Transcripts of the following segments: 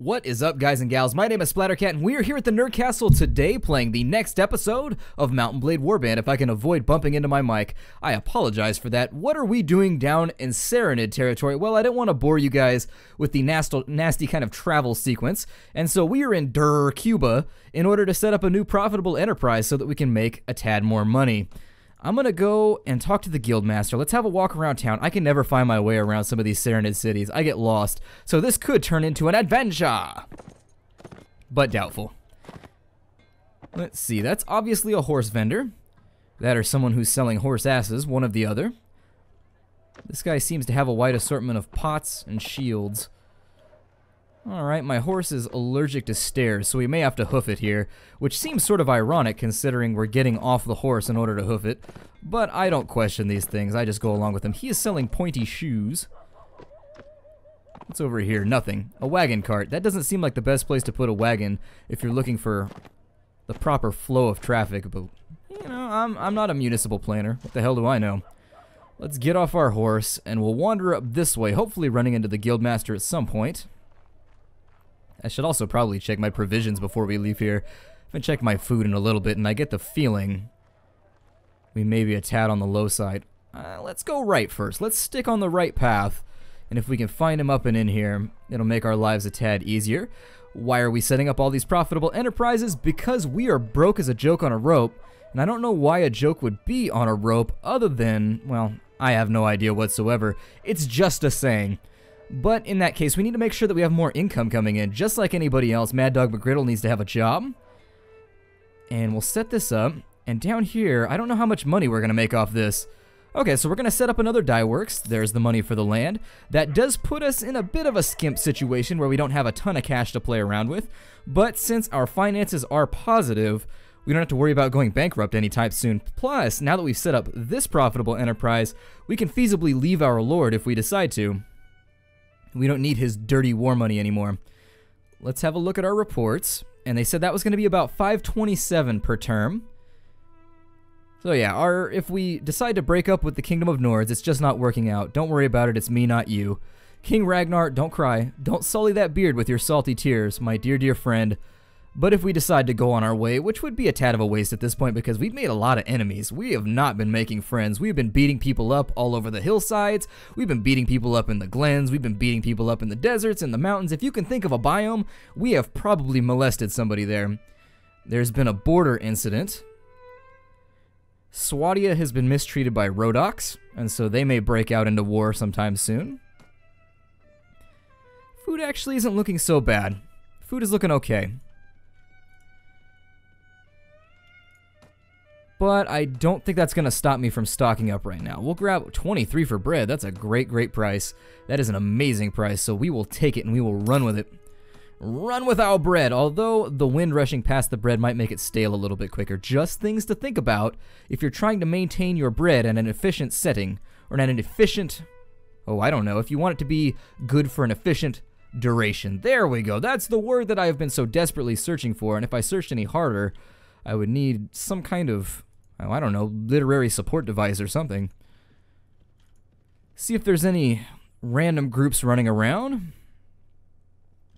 What is up, guys and gals? My name is Splattercat, and we are here at the Nerd Castle today playing the next episode of Mountain Blade Warband. If I can avoid bumping into my mic, I apologize for that. What are we doing down in Serenade territory? Well, I didn't want to bore you guys with the nasty kind of travel sequence, and so we are in Cuba in order to set up a new profitable enterprise so that we can make a tad more money. I'm gonna go and talk to the guildmaster. Let's have a walk around town. I can never find my way around some of these Serenade cities. I get lost. So this could turn into an adventure. But doubtful. Let's see. That's obviously a horse vendor. That or someone who's selling horse asses, one of the other. This guy seems to have a wide assortment of pots and shields. Alright, my horse is allergic to stairs, so we may have to hoof it here, which seems sort of ironic considering we're getting off the horse in order to hoof it. But I don't question these things, I just go along with him. He is selling pointy shoes. What's over here? Nothing. A wagon cart. That doesn't seem like the best place to put a wagon if you're looking for the proper flow of traffic, but, you know, I'm not a municipal planner. What the hell do I know? Let's get off our horse, and we'll wander up this way, hopefully running into the guildmaster at some point. I should also probably check my provisions before we leave here. I haven't checked my food in a little bit, and I get the feeling we may be a tad on the low side. Let's go right first. Let's stick on the right path, and if we can find him up and in here, it'll make our lives a tad easier. Why are we setting up all these profitable enterprises? Because we are broke as a joke on a rope, and I don't know why a joke would be on a rope other than, well, I have no idea whatsoever. It's just a saying. But in that case, we need to make sure that we have more income coming in. Just like anybody else, Mad Dog McGriddle needs to have a job. And we'll set this up. And down here, I don't know how much money we're going to make off this. Okay, so we're going to set up another dye works. There's the money for the land. That does put us in a bit of a skimp situation where we don't have a ton of cash to play around with. But since our finances are positive, we don't have to worry about going bankrupt anytime soon. Plus, now that we've set up this profitable enterprise, we can feasibly leave our lord if we decide to. We don't need his dirty war money anymore. Let's have a look at our reports. And they said that was going to be about 527 per term. So yeah, if we decide to break up with the Kingdom of Nords, it's just not working out. Don't worry about it, it's me, not you. King Ragnar, don't cry. Don't sully that beard with your salty tears, my dear, dear friend. But if we decide to go on our way, which would be a tad of a waste at this point because we've made a lot of enemies. We have not been making friends. We've been beating people up all over the hillsides. We've been beating people up in the glens. We've been beating people up in the deserts, in the mountains. If you can think of a biome, we have probably molested somebody there. There's been a border incident. Swadia has been mistreated by Rhodoks, and so they may break out into war sometime soon. Food actually isn't looking so bad. Food is looking okay. But I don't think that's going to stop me from stocking up right now. We'll grab 23 for bread. That's a great, great price. That is an amazing price, so we will take it and we will run with it. Run with our bread, although the wind rushing past the bread might make it stale a little bit quicker. Just things to think about if you're trying to maintain your bread in an efficient setting, or in an efficient, oh, I don't know, if you want it to be good for an efficient duration. There we go. That's the word that I have been so desperately searching for, and if I searched any harder, I would need some kind of, oh, I don't know, literary support device or something. See if there's any random groups running around.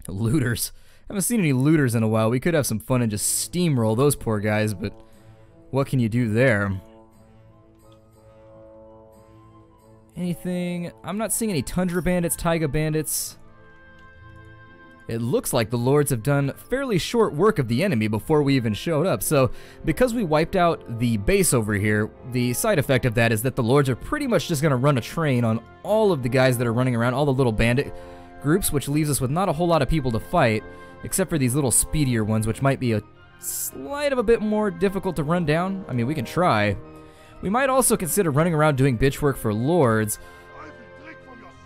Looters. Haven't seen any looters in a while. We could have some fun and just steamroll those poor guys, but what can you do there? Anything? I'm not seeing any Tundra bandits, Taiga bandits. It looks like the lords have done fairly short work of the enemy before we even showed up. So, because we wiped out the base over here, the side effect of that is that the lords are pretty much just going to run a train on all of the guys that are running around, all the little bandit groups, which leaves us with not a whole lot of people to fight, except for these little speedier ones, which might be a slight of a bit more difficult to run down. I mean, we can try. We might also consider running around doing bitch work for lords.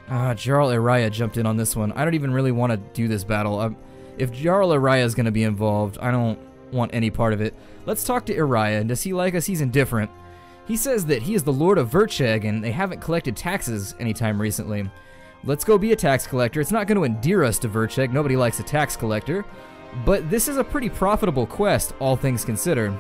Jarl Iraya jumped in on this one. I don't even really want to do this battle. If Jarl Iraya is going to be involved, I don't want any part of it. Let's talk to Iraya. Does he like us? He's indifferent. He says that he is the Lord of Vercheg, and they haven't collected taxes anytime recently. Let's go be a tax collector. It's not going to endear us to Vercheg. Nobody likes a tax collector. But this is a pretty profitable quest, all things considered.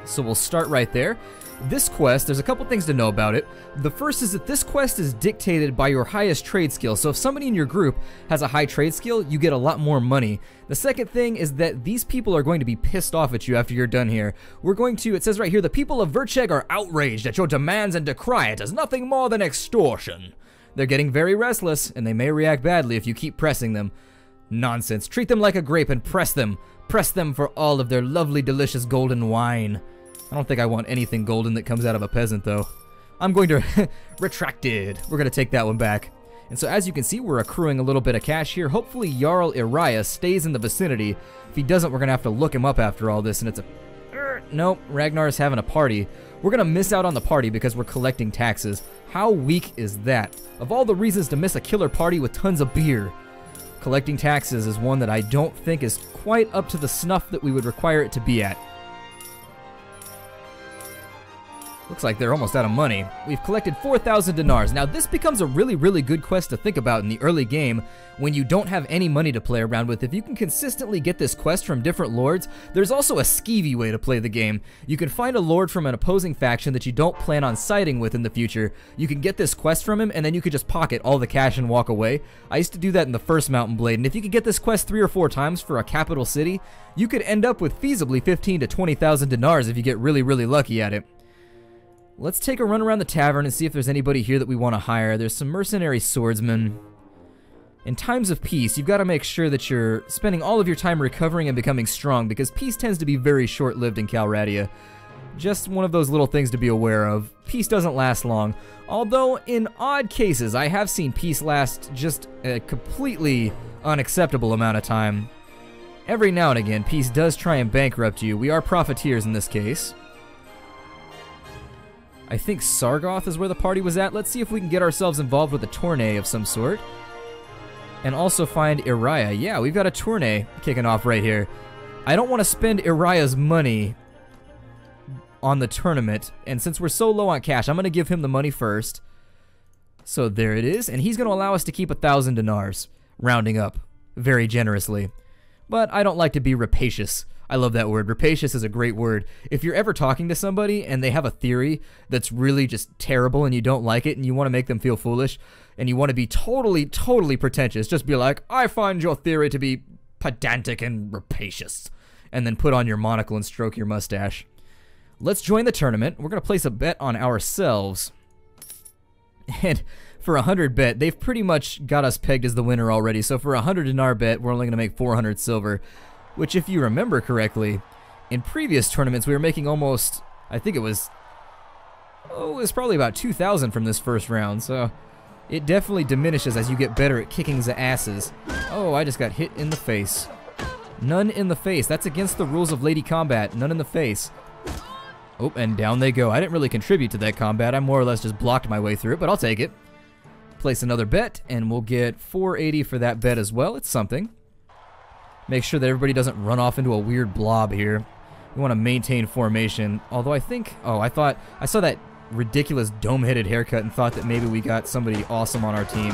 So we'll start right there. This quest, there's a couple things to know about it. The first is that this quest is dictated by your highest trade skill. So if somebody in your group has a high trade skill, you get a lot more money. The second thing is that these people are going to be pissed off at you after you're done here. We're going to, it says right here, the people of Vercheg are outraged at your demands and decry it as nothing more than extortion. They're getting very restless, and they may react badly if you keep pressing them. Nonsense. Treat them like a grape and press them. Press them for all of their lovely, delicious golden wine. I don't think I want anything golden that comes out of a peasant, though. I'm going to retracted. We're going to take that one back. And so as you can see, we're accruing a little bit of cash here. Hopefully Jarl Iriah stays in the vicinity. If he doesn't, we're going to have to look him up after all this, and it's a... Nope, Ragnar's having a party. We're going to miss out on the party because we're collecting taxes. How weak is that? Of all the reasons to miss a killer party with tons of beer, collecting taxes is one that I don't think is quite up to the snuff that we would require it to be at. Looks like they're almost out of money. We've collected 4,000 dinars. Now this becomes a really, really good quest to think about in the early game when you don't have any money to play around with. If you can consistently get this quest from different lords, there's also a skeevy way to play the game. You can find a lord from an opposing faction that you don't plan on siding with in the future. You can get this quest from him, and then you could just pocket all the cash and walk away. I used to do that in the first Mountain Blade, and if you could get this quest 3 or 4 times for a capital city, you could end up with feasibly 15 to 20,000 dinars if you get really, really lucky at it. Let's take a run around the tavern and see if there's anybody here that we want to hire. There's some mercenary swordsmen. In times of peace, you've got to make sure that you're spending all of your time recovering and becoming strong, because peace tends to be very short-lived in Calradia. Just one of those little things to be aware of. Peace doesn't last long. Although, in odd cases, I have seen peace last just a completely unacceptable amount of time. Every now and again, peace does try and bankrupt you. We are profiteers in this case. I think Sargoth is where the party was at. Let's see if we can get ourselves involved with a tourney of some sort. And also find Iriah. Yeah, we've got a tourney kicking off right here. I don't want to spend Iriah's money on the tournament. And since we're so low on cash, I'm going to give him the money first. So there it is. And he's going to allow us to keep 1,000 dinars, rounding up very generously. But I don't like to be rapacious. I love that word. Rapacious is a great word. If you're ever talking to somebody and they have a theory that's really just terrible and you don't like it and you want to make them feel foolish and you want to be totally, totally pretentious, just be like, I find your theory to be pedantic and rapacious. And then put on your monocle and stroke your mustache. Let's join the tournament. We're going to place a bet on ourselves. And for 100 bet, they've pretty much got us pegged as the winner already. So for 100 dinar bet, we're only going to make 400 silver. Which, if you remember correctly, in previous tournaments we were making almost, I think it was probably about 2,000 from this first round, so it definitely diminishes as you get better at kicking the asses. Oh, I just got hit in the face. None in the face. That's against the rules of Lady Combat. None in the face. Oh, and down they go. I didn't really contribute to that combat. I more or less just blocked my way through it, but I'll take it. Place another bet, and we'll get 480 for that bet as well. It's something. Make sure that everybody doesn't run off into a weird blob here. We want to maintain formation. Although I think... Oh, I saw that ridiculous dome-headed haircut and thought that maybe we got somebody awesome on our team.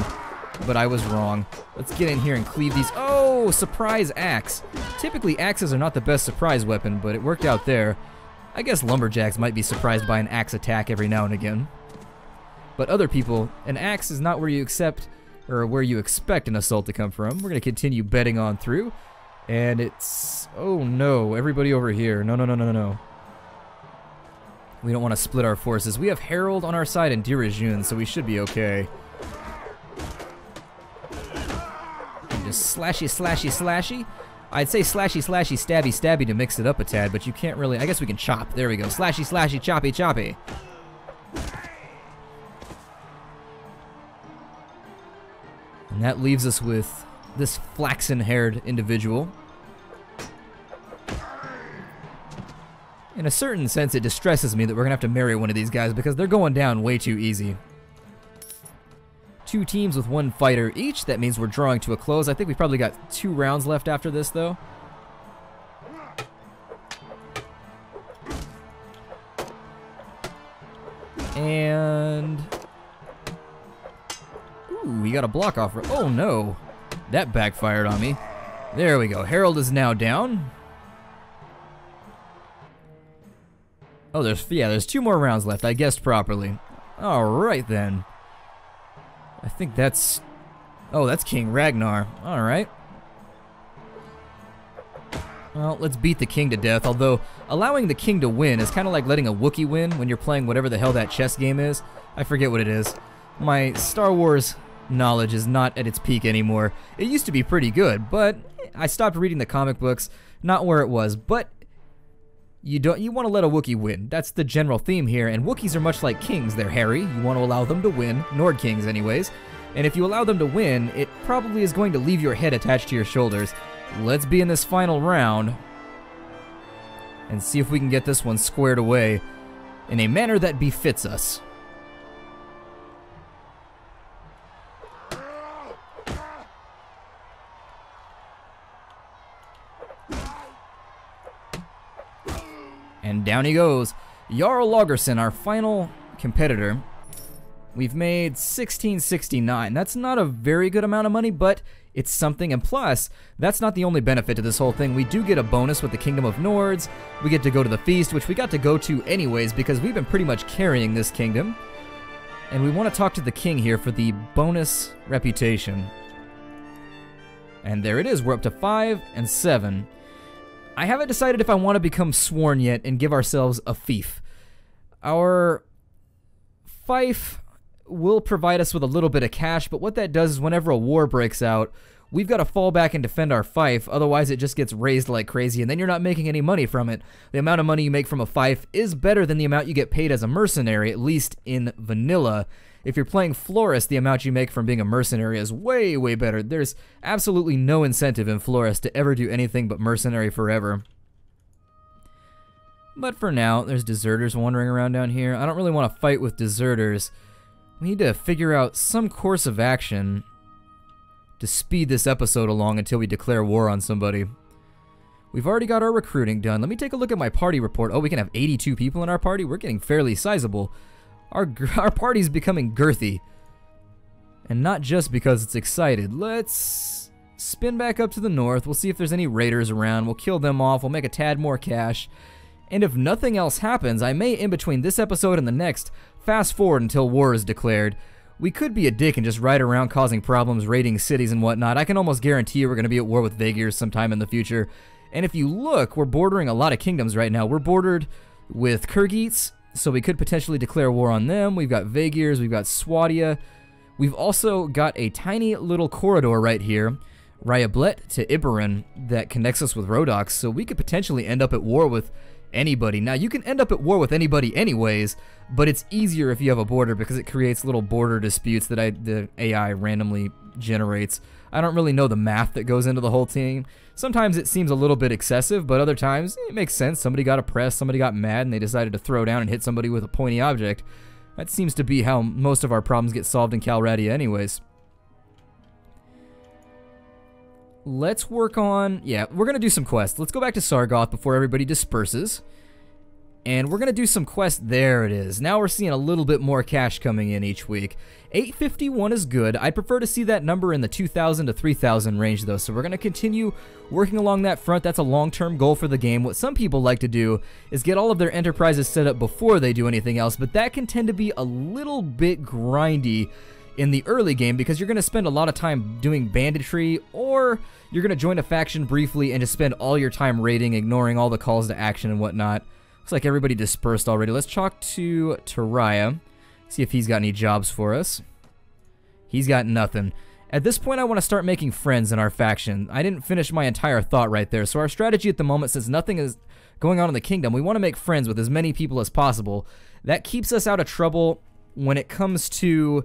But I was wrong. Let's get in here and cleave these... Oh, surprise axe. Typically, axes are not the best surprise weapon, but it worked out there. I guess lumberjacks might be surprised by an axe attack every now and again. But other people, an axe is not where you expect an assault to come from. We're going to continue betting on through. And it's... Oh no, everybody over here. No, no, no, no, no. We don't want to split our forces. We have Harold on our side and Dirajun, so we should be okay. And just slashy, slashy, slashy. I'd say slashy, slashy, stabby, stabby to mix it up a tad, but you can't really... I guess we can chop. There we go. Slashy, slashy, choppy, choppy. And that leaves us with this flaxen-haired individual. In a certain sense, it distresses me that we're going to have to marry one of these guys because they're going down way too easy. 2 teams with 1 fighter each. That means we're drawing to a close. I think we've probably got 2 rounds left after this, though. And... Ooh, we got a block off. Oh, no. That backfired on me. There we go. Harold is now down. Oh, there's 2 more rounds left. I guessed properly. Alright then. I think that's... Oh, that's King Ragnar. Alright. Well, let's beat the king to death, although allowing the king to win is kind of like letting a Wookiee win when you're playing whatever the hell that chess game is. I forget what it is. My Star Wars knowledge is not at its peak anymore. It used to be pretty good, but I stopped reading the comic books, not where it was, but you want to let a Wookiee win. That's the general theme here, and Wookiees are much like kings. They're hairy. You want to allow them to win, Nord kings anyways, and if you allow them to win, it probably is going to leave your head attached to your shoulders. Let's be in this final round and see if we can get this one squared away in a manner that befits us. And down he goes. Jarl Lagerson, our final competitor. We've made 1669. That's not a very good amount of money, but it's something, and plus, that's not the only benefit to this whole thing. We do get a bonus with the Kingdom of Nords. We get to go to the feast, which we got to go to anyways because we've been pretty much carrying this kingdom. And we want to talk to the king here for the bonus reputation. And there it is. We're up to 5 and 7. I haven't decided if I want to become sworn yet and give ourselves a fief. Our fief will provide us with a little bit of cash, but what that does is whenever a war breaks out, we've got to fall back and defend our fief, otherwise it just gets raised like crazy, and then you're not making any money from it. The amount of money you make from a fief is better than the amount you get paid as a mercenary, at least in vanilla. If you're playing Florist, the amount you make from being a mercenary is way, way better. There's absolutely no incentive in Florist to ever do anything but mercenary forever. But for now, there's deserters wandering around down here. I don't really want to fight with deserters. We need to figure out some course of action to speed this episode along until we declare war on somebody. We've already got our recruiting done. Let me take a look at my party report. Oh, we can have 82 people in our party? We're getting fairly sizable. Our party's becoming girthy. And not just because it's excited. Let's spin back up to the north. We'll see if there's any raiders around. We'll kill them off. We'll make a tad more cash. And if nothing else happens, I may, in between this episode and the next, fast forward until war is declared. We could be a dick and just ride around causing problems, raiding cities and whatnot. I can almost guarantee you we're going to be at war with Vaegirs sometime in the future. And if you look, we're bordering a lot of kingdoms right now. We're bordered with Kyrgyz, so we could potentially declare war on them. We've got Vaegirs, we've got Swadia. We've also got a tiny little corridor right here, Ryablet to Iberin, that connects us with Rhodoks, so we could potentially end up at war with anybody. Now, you can end up at war with anybody anyways, but it's easier if you have a border because it creates little border disputes that the AI randomly generates. I don't really know the math that goes into the whole thing. Sometimes it seems a little bit excessive, but other times it makes sense. Somebody got oppressed, somebody got mad, and they decided to throw down and hit somebody with a pointy object. That seems to be how most of our problems get solved in Calradia anyways. Let's work on... Yeah, we're going to do some quests. Let's go back to Sargoth before everybody disperses. And we're going to do some quests. There it is. Now we're seeing a little bit more cash coming in each week. 851 is good. I'd prefer to see that number in the 2,000 to 3,000 range, though. So we're going to continue working along that front. That's a long-term goal for the game. What some people like to do is get all of their enterprises set up before they do anything else. But that can tend to be a little bit grindy in the early game because you're going to spend a lot of time doing banditry, or you're going to join a faction briefly and just spend all your time raiding, ignoring all the calls to action and whatnot. Looks like everybody dispersed already. Let's talk to Taraya, see if he's got any jobs for us. He's got nothing. At this point, I want to start making friends in our faction. I didn't finish my entire thought right there, so our strategy at the moment, since nothing is going on in the kingdom, we want to make friends with as many people as possible. That keeps us out of trouble when it comes to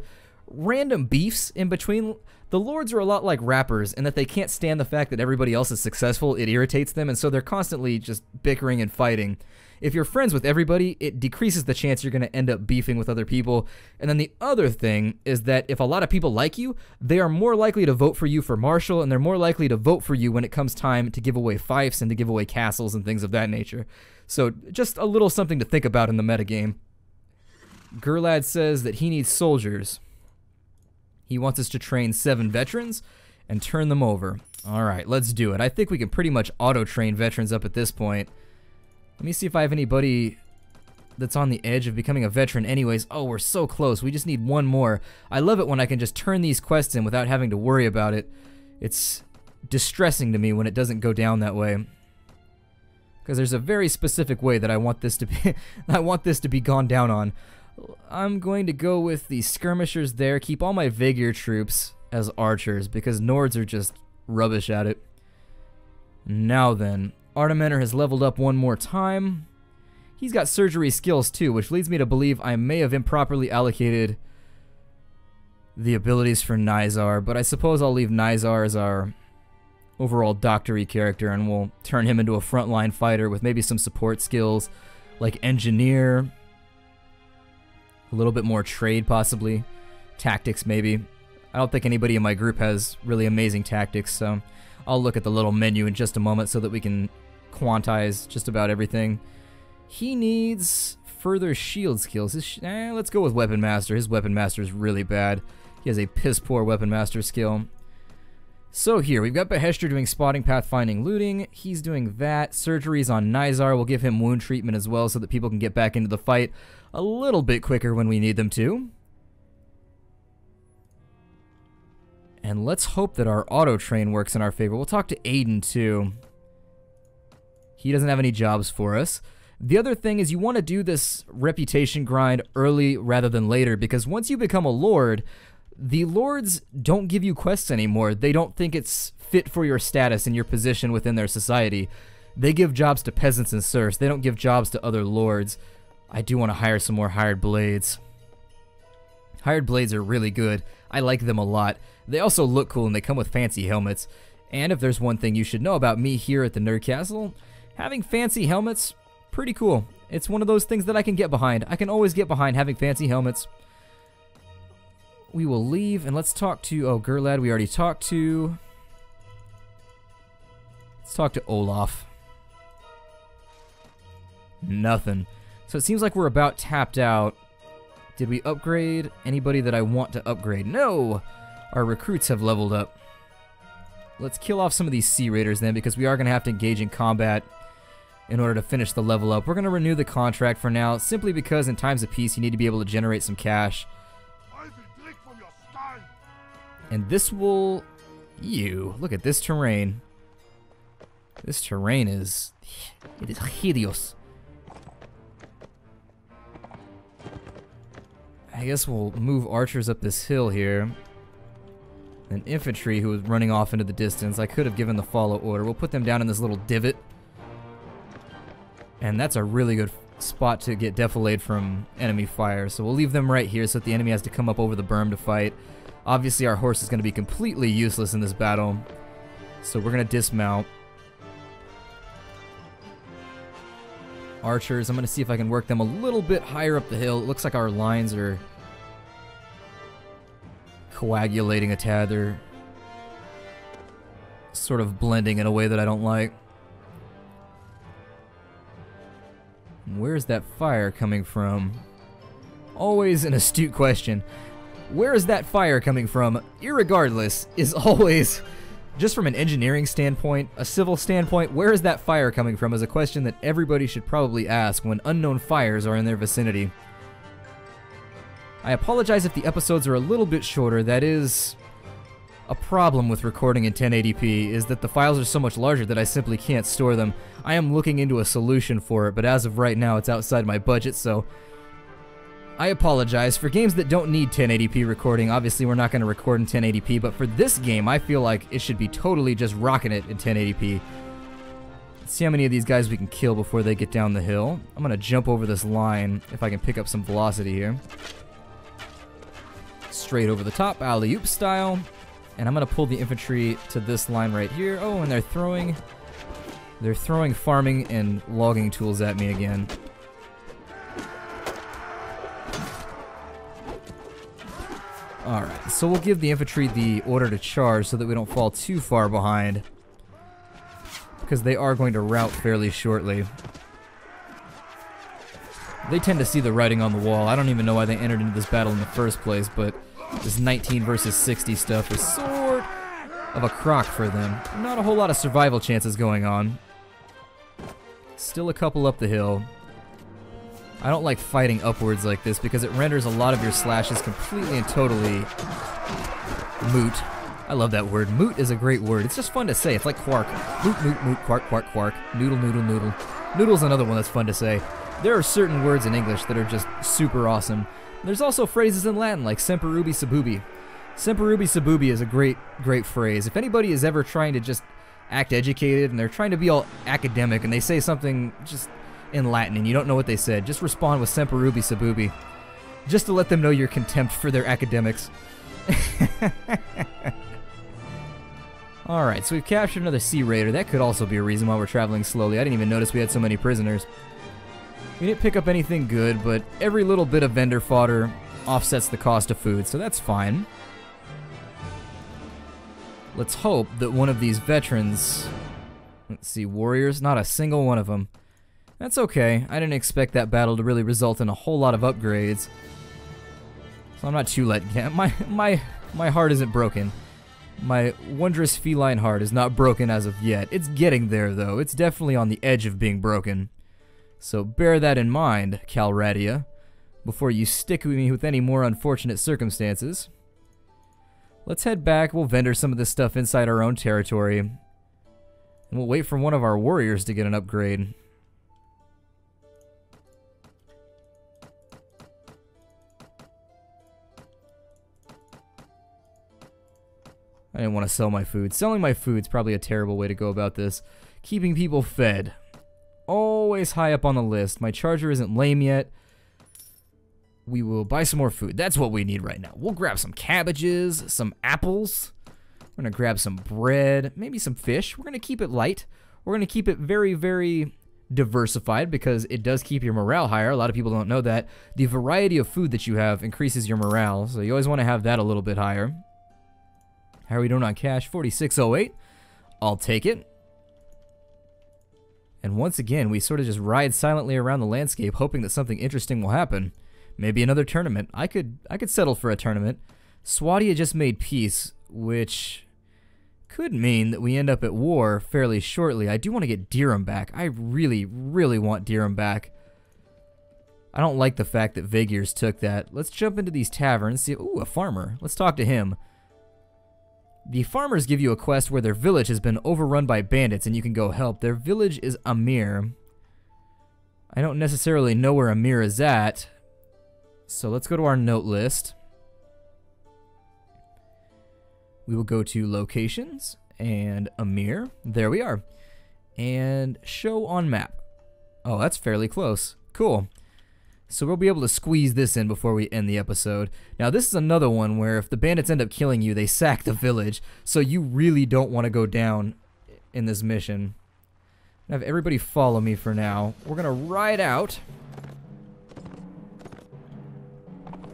random beefs in between. The lords are a lot like rappers in that they can't stand the fact that everybody else is successful. It irritates them, and so they're constantly just bickering and fighting. If you're friends with everybody, it decreases the chance you're going to end up beefing with other people. And then the other thing is that if a lot of people like you, they are more likely to vote for you for Marshal, and they're more likely to vote for you when it comes time to give away fiefs and to give away castles and things of that nature. So just a little something to think about in the metagame. Gurlad says that he needs soldiers. He wants us to train 7 veterans and turn them over. Alright, let's do it. I think we can pretty much auto-train veterans up at this point. Let me see if I have anybody that's on the edge of becoming a veteran anyways. Oh, we're so close. We just need one more. I love it when I can just turn these quests in without having to worry about it. It's distressing to me when it doesn't go down that way. Because there's a very specific way that I want this to be I want this to be gone down on. I'm going to go with the skirmishers there, keep all my Vigor troops as archers because Nords are just rubbish at it. Now then, Artimener has leveled up one more time. He's got surgery skills too, which leads me to believe I may have improperly allocated the abilities for Nizar, but I suppose I'll leave Nizar as our overall doctory character and we'll turn him into a frontline fighter with maybe some support skills like engineer, a little bit more trade possibly, tactics maybe. I don't think anybody in my group has really amazing tactics, so I'll look at the little menu in just a moment so that we can quantize just about everything. He needs further shield skills. Let's go with Weapon Master. His Weapon Master is really bad. He has a piss poor Weapon Master skill. So here, we've got Beheshter doing spotting, pathfinding, looting. He's doing that. Surgeries on Nizar. We'll give him wound treatment as well so that people can get back into the fight a little bit quicker when we need them to. And let's hope that our auto train works in our favor. We'll talk to Aiden too. He doesn't have any jobs for us. The other thing is you want to do this reputation grind early rather than later because once you become a lord, the lords don't give you quests anymore. They don't think it's fit for your status and your position within their society. They give jobs to peasants and serfs. They don't give jobs to other lords. I do want to hire some more hired blades. Hired blades are really good. I like them a lot. They also look cool and they come with fancy helmets. And if there's one thing you should know about me here at the Nerd Castle, having fancy helmets, pretty cool. It's one of those things that I can get behind. I can always get behind having fancy helmets. We will leave and let's talk to, oh, Gerlad we already talked to. Let's talk to Olaf. Nothing. So it seems like we're about tapped out. Did we upgrade anybody that I want to upgrade? No! Our recruits have leveled up. Let's kill off some of these Sea Raiders then because we are going to have to engage in combat in order to finish the level up. We're going to renew the contract for now simply because in times of peace you need to be able to generate some cash. And this will... Look at this terrain. This terrain is... It is hideous. I guess we'll move archers up this hill here. And infantry who was running off into the distance. I could have given the follow order. We'll put them down in this little divot. And that's a really good spot to get defilade from enemy fire. So we'll leave them right here so that the enemy has to come up over the berm to fight. Obviously our horse is going to be completely useless in this battle. So we're going to dismount. Archers, I'm going to see if I can work them a little bit higher up the hill. It looks like our lines are coagulating a tad. They're sort of blending in a way that I don't like. Where's that fire coming from? Always an astute question. Where is that fire coming from? Irregardless, is always, just from an engineering standpoint, a civil standpoint, where is that fire coming from is a question that everybody should probably ask when unknown fires are in their vicinity. I apologize if the episodes are a little bit shorter. That is a problem with recording in 1080p, is that the files are so much larger that I simply can't store them. I am looking into a solution for it, but as of right now it's outside my budget, so I apologize. For games that don't need 1080p recording, obviously we're not going to record in 1080p, but for this game, I feel like it should be totally just rocking it in 1080p. Let's see how many of these guys we can kill before they get down the hill. I'm going to jump over this line if I can pick up some velocity here. Straight over the top, alley-oop style. And I'm going to pull the infantry to this line right here. Oh, and they're throwing farming and logging tools at me again. Alright, so we'll give the infantry the order to charge so that we don't fall too far behind, because they are going to rout fairly shortly. They tend to see the writing on the wall. I don't even know why they entered into this battle in the first place, but this 19 versus 60 stuff is sort of a crock for them. Not a whole lot of survival chances going on. Still a couple up the hill. I don't like fighting upwards like this because it renders a lot of your slashes completely and totally moot. I love that word. Moot is a great word. It's just fun to say. It's like quark. Moot, moot, moot, quark, quark, quark. Noodle, noodle, noodle. Noodle's another one that's fun to say. There are certain words in English that are just super awesome. There's also phrases in Latin like semper ubi sub ubi. Semper ubi sub ubi is a great, great phrase. If anybody is ever trying to just act educated and they're trying to be all academic and they say something just in Latin and you don't know what they said, just respond with semper ubi sub ubi. Just to let them know your contempt for their academics. Alright, so we've captured another Sea Raider. That could also be a reason why we're traveling slowly. I didn't even notice we had so many prisoners. We didn't pick up anything good, but every little bit of vendor fodder offsets the cost of food, so that's fine. Let's hope that one of these veterans... Let's see, warriors? Not a single one of them. That's okay. I didn't expect that battle to really result in a whole lot of upgrades. So I'm not too let... My heart isn't broken. My wondrous feline heart is not broken as of yet. It's getting there, though. It's definitely on the edge of being broken. So bear that in mind, Calradia, before you stick with me with any more unfortunate circumstances. Let's head back. We'll vendor some of this stuff inside our own territory. And we'll wait for one of our warriors to get an upgrade. I didn't want to sell my food. Selling my food's probably a terrible way to go about this. Keeping people fed. Always high up on the list. My charger isn't lame yet. We will buy some more food. That's what we need right now. We'll grab some cabbages, some apples. We're going to grab some bread, maybe some fish. We're going to keep it light. We're going to keep it very, very diversified because it does keep your morale higher. A lot of people don't know that. The variety of food that you have increases your morale, so you always want to have that a little bit higher. How are we doing on cash? 4608. I'll take it. And once again, we sort of just ride silently around the landscape, hoping that something interesting will happen. Maybe another tournament. I could settle for a tournament. Swadia just made peace, which could mean that we end up at war fairly shortly. I do want to get Dirham back. I really, really want Dirham back. I don't like the fact that Vagirs took that. Let's jump into these taverns. See, ooh, a farmer. Let's talk to him. The farmers give you a quest where their village has been overrun by bandits and you can go help. Their village is Amir. I don't necessarily know where Amir is at. So let's go to our note list. We will go to locations and Amir. There we are. And show on map. Oh, that's fairly close. Cool. So we'll be able to squeeze this in before we end the episode. Now this is another one where if the bandits end up killing you, they sack the village. So you really don't want to go down in this mission. Have everybody follow me for now. We're going to ride out.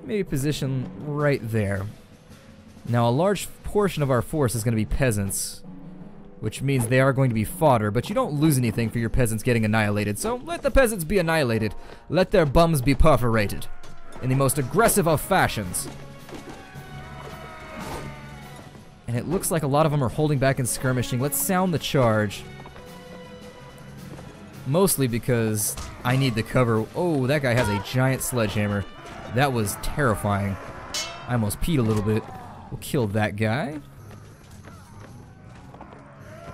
Maybe position right there. Now a large portion of our force is going to be peasants, which means they are going to be fodder, but you don't lose anything for your peasants getting annihilated, so let the peasants be annihilated. Let their bums be perforated in the most aggressive of fashions. And it looks like a lot of them are holding back and skirmishing. Let's sound the charge. Mostly because I need the cover. Oh, that guy has a giant sledgehammer. That was terrifying. I almost peed a little bit. We'll kill that guy.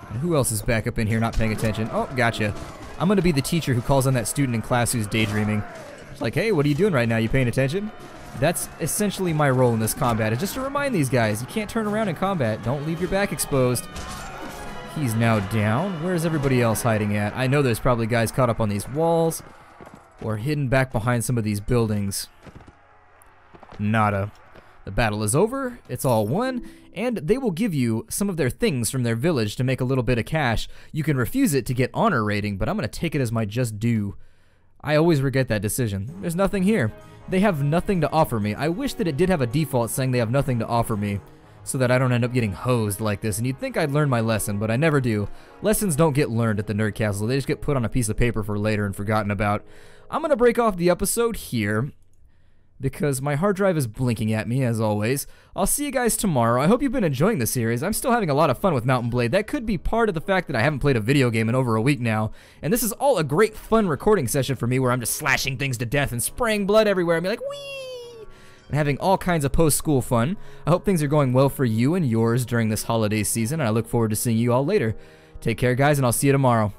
And who else is back up in here not paying attention? Oh, gotcha. I'm going to be the teacher who calls on that student in class who's daydreaming. It's like, hey, what are you doing right now? You paying attention? That's essentially my role in this combat, is just to remind these guys, you can't turn around in combat. Don't leave your back exposed. He's now down. Where's everybody else hiding at? I know there's probably guys caught up on these walls or hidden back behind some of these buildings. Nada. The battle is over, it's all won, and they will give you some of their things from their village to make a little bit of cash. You can refuse it to get honor rating, but I'm going to take it as my just due. I always regret that decision. There's nothing here. They have nothing to offer me. I wish that it did have a default saying they have nothing to offer me, so that I don't end up getting hosed like this, and you'd think I'd learn my lesson, but I never do. Lessons don't get learned at the Nerd Castle. They just get put on a piece of paper for later and forgotten about. I'm going to break off the episode here. because my hard drive is blinking at me, as always. I'll see you guys tomorrow. I hope you've been enjoying the series. I'm still having a lot of fun with Mount & Blade. That could be part of the fact that I haven't played a video game in over a week now, and this is all a great fun recording session for me where I'm just slashing things to death and spraying blood everywhere and be like, whee! And having all kinds of post-school fun. I hope things are going well for you and yours during this holiday season, and I look forward to seeing you all later. Take care, guys, and I'll see you tomorrow.